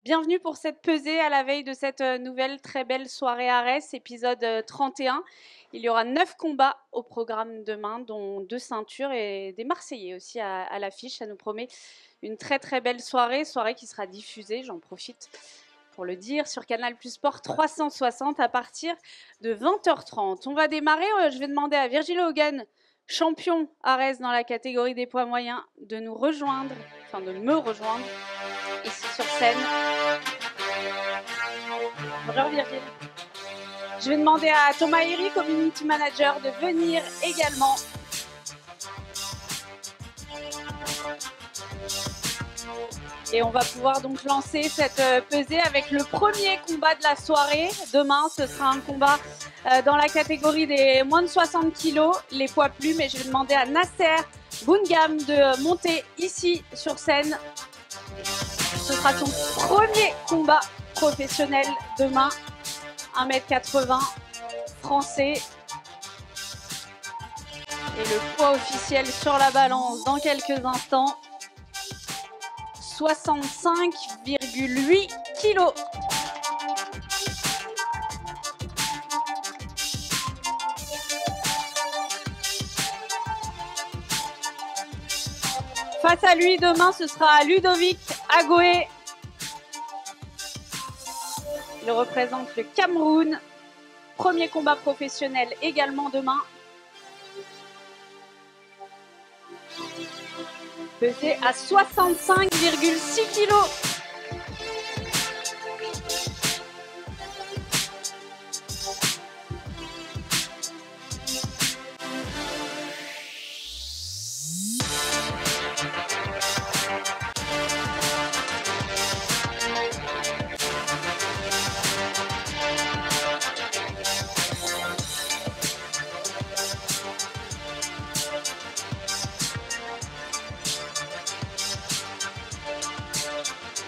Bienvenue pour cette pesée à la veille de cette nouvelle très belle soirée Arès, épisode 31. Il y aura 9 combats au programme demain, dont 2 ceintures et des Marseillais aussi à l'affiche. Ça nous promet une très très belle soirée qui sera diffusée, j'en profite pour le dire, sur Canal Plus Sport 360 à partir de 20h30. On va démarrer, je vais demander à Virgile Hogan, champion Arès dans la catégorie des poids moyens, de me rejoindre ici sur scène. Bonjour Virgile. Je vais demander à Thomas Eri, community manager, de venir également. Et on va pouvoir donc lancer cette pesée avec le premier combat de la soirée. Demain, ce sera un combat dans la catégorie des moins de 60 kg, les poids plumes. Et je vais demander à Nasser Boungam de monter ici sur scène. Ce sera son premier combat professionnel demain. 1m80, français. Et le poids officiel sur la balance dans quelques instants. 65,8 kg. Face à lui, demain, ce sera Ludovic Agoé. Il représente le Cameroun. Premier combat professionnel également demain. Pesé à 65,6 kg.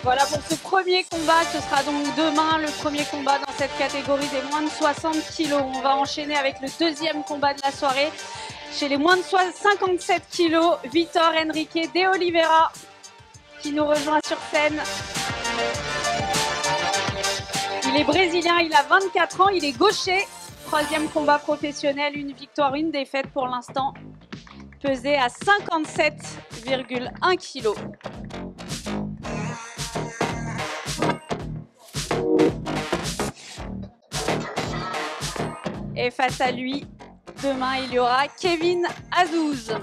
Voilà pour ce premier combat, ce sera donc demain le premier combat dans cette catégorie des moins de 60 kg. On va enchaîner avec le deuxième combat de la soirée. Chez les moins de 57 kg, Vitor Henrique de Oliveira qui nous rejoint sur scène. Il est brésilien, il a 24 ans, il est gaucher. Troisième combat professionnel, une victoire, une défaite pour l'instant. Pesé à 57,1 kg. Et face à lui, demain, il y aura Kevin Azouz.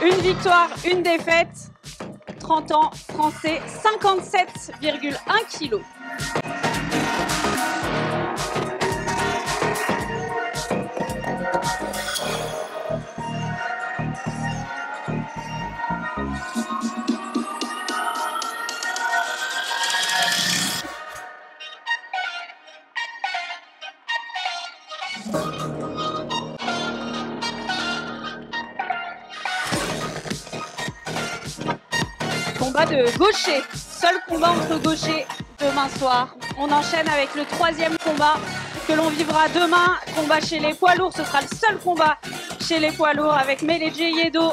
Une victoire, une défaite. 30 ans, français, 57,1 kg. Combat de gaucher, seul combat entre gauchers demain soir. On enchaîne avec le troisième combat que l'on vivra demain. Combat chez les poids lourds, ce sera le seul combat chez les poids lourds avec Meledje Yedo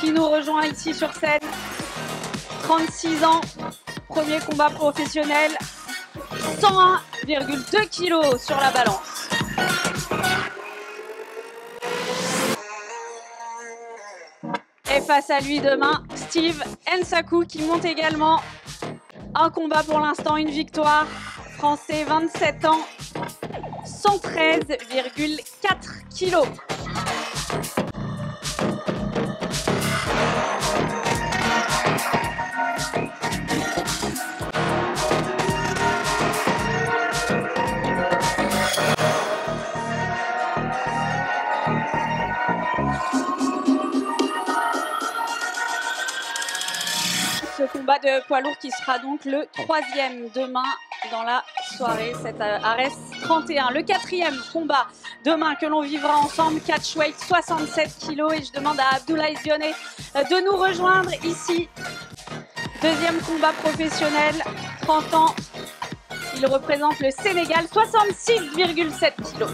qui nous rejoint ici sur scène. 36 ans, premier combat professionnel, 101,2 kg sur la balance. Et face à lui demain, Steve Nsaku qui monte également. Un combat pour l'instant, une victoire. Français, 27 ans, 113,4 kg. Ce combat de poids lourd qui sera donc le troisième demain dans la soirée, cette Arès 31. Le quatrième combat demain que l'on vivra ensemble, catchweight 67 kg. Et je demande à Abdoulaye Dionné de nous rejoindre ici. Deuxième combat professionnel, 30 ans. Il représente le Sénégal, 66,7 kg.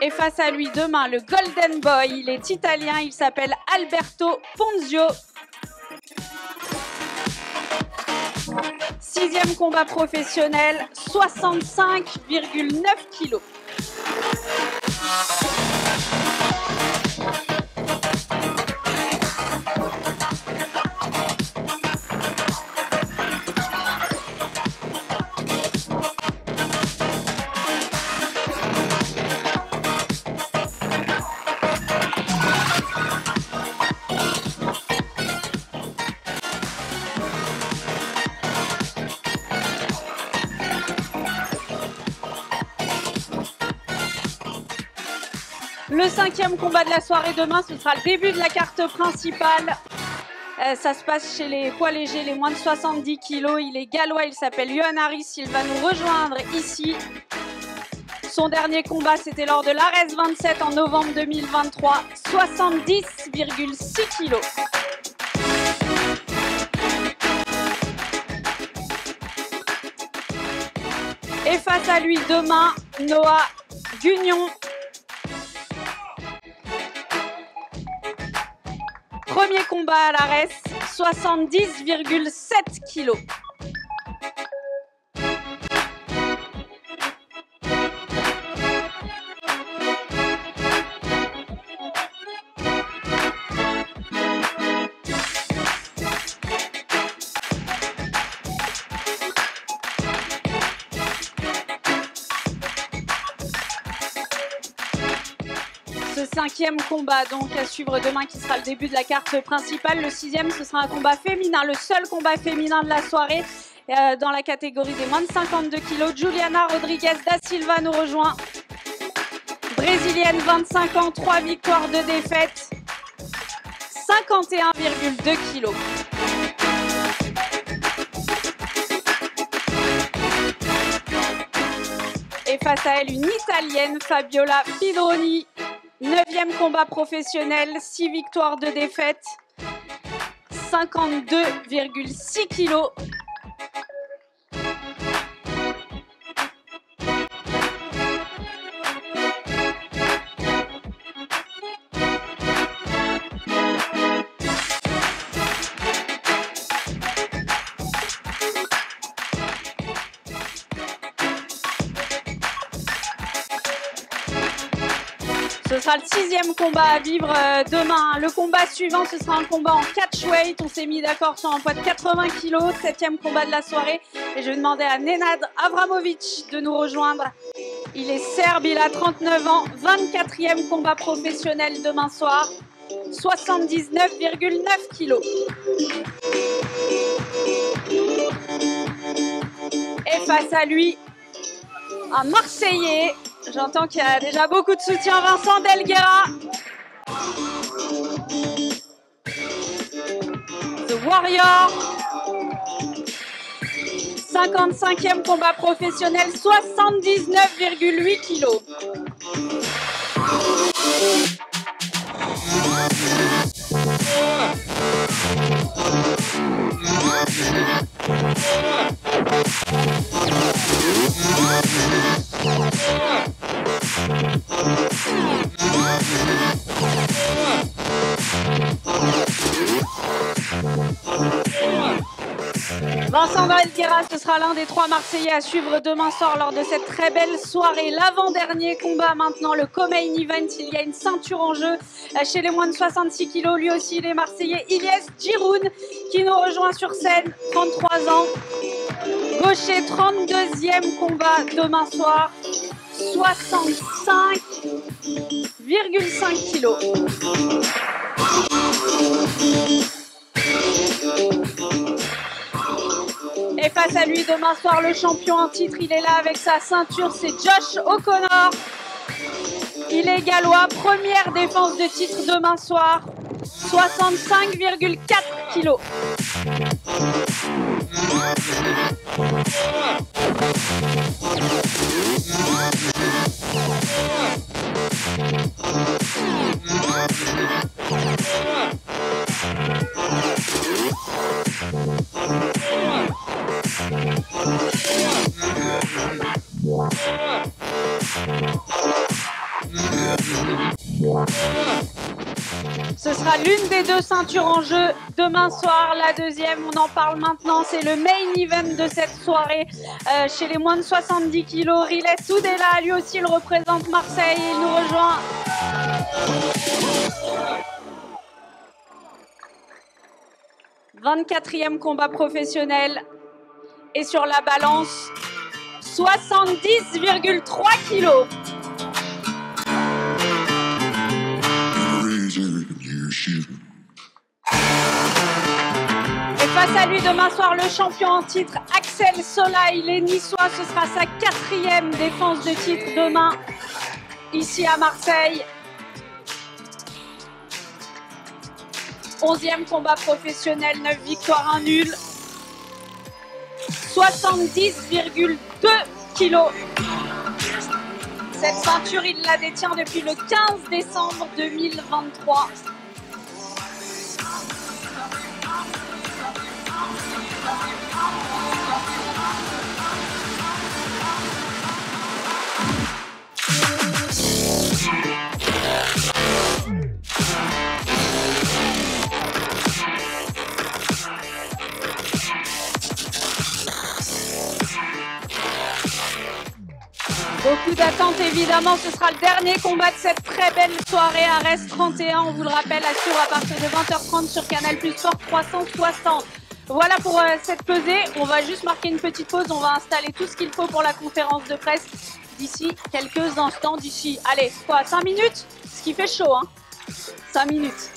Et face à lui demain, le Golden Boy, il est italien, il s'appelle Alberto Ponzio. 6e combat professionnel, 65,9 kg. Le 5e combat de la soirée demain, ce sera le début de la carte principale. Ça se passe chez les poids légers, les moins de 70 kg. Il est gallois, il s'appelle Johan Harris. Il va nous rejoindre ici. Son dernier combat, c'était lors de l'Ares 27 en novembre 2023. 70,6 kg. Et face à lui demain, Noah Gugnon. Premier combat à l'Ares, 70,7 kg. Ce 5e combat donc à suivre demain qui sera le début de la carte principale. Le 6e, ce sera un combat féminin, le seul combat féminin de la soirée dans la catégorie des moins de 52 kg. Juliana Rodriguez da Silva nous rejoint. Brésilienne, 25 ans, 3 victoires, 2 défaites, 51,2 kg. Et face à elle, une Italienne, Fabiola Pidroni. 9e combat professionnel, 6 victoires, 2 défaites, 52,6 kg. Ce sera le 6e combat à vivre demain. Le combat suivant, ce sera un combat en catchweight. On s'est mis d'accord sur un poids de 80 kg. 7e combat de la soirée. Et je vais demander à Nenad Avramovic de nous rejoindre. Il est serbe, il a 39 ans. 24e combat professionnel demain soir. 79,9 kg. Et face à lui, un Marseillais. J'entends qu'il y a déjà beaucoup de soutien. Vincent Delguera. The Warrior. 55e combat professionnel, 79,8 kg. Vincent Delguera, ce sera l'un des 3 Marseillais à suivre demain soir lors de cette très belle soirée. L'avant-dernier combat maintenant, le co-main event. Il y a une ceinture en jeu chez les moins de 66 kg. Lui aussi, il est Marseillais. Ilyes Giroun qui nous rejoint sur scène, 33 ans. Gaucher, 32e combat demain soir, 65,5 kg. Et face à lui, demain soir, le champion en titre, il est là avec sa ceinture, c'est Josh O'Connor. Il est gallois, première défense de titre demain soir, 65,4 kg. sera l'une des deux ceintures en jeu demain soir. La deuxième, on en parle maintenant, c'est le main event de cette soirée chez les moins de 70 kilos. Riles Tudela, lui aussi, il représente Marseille. Il nous rejoint. « 24e combat professionnel. Et sur la balance, 70,3 kilos. Et face à lui demain soir, le champion en titre, Axel Sola. Il est niçois, ce sera sa 4e défense de titre demain, ici à Marseille. 11e combat professionnel, 9 victoires, 1 nul. 70,2 kilos. Cette ceinture, il la détient depuis le 15 décembre 2023. Beaucoup d'attentes évidemment, ce sera le dernier combat de cette très belle soirée Ares 31, on vous le rappelle, à suivre à partir de 20h30 sur Canal Plus Sport 360. Voilà pour cette pesée, on va juste marquer une petite pause, on va installer tout ce qu'il faut pour la conférence de presse d'ici quelques instants, d'ici, allez, quoi, 5 minutes? Ce qui fait chaud, hein, 5 minutes.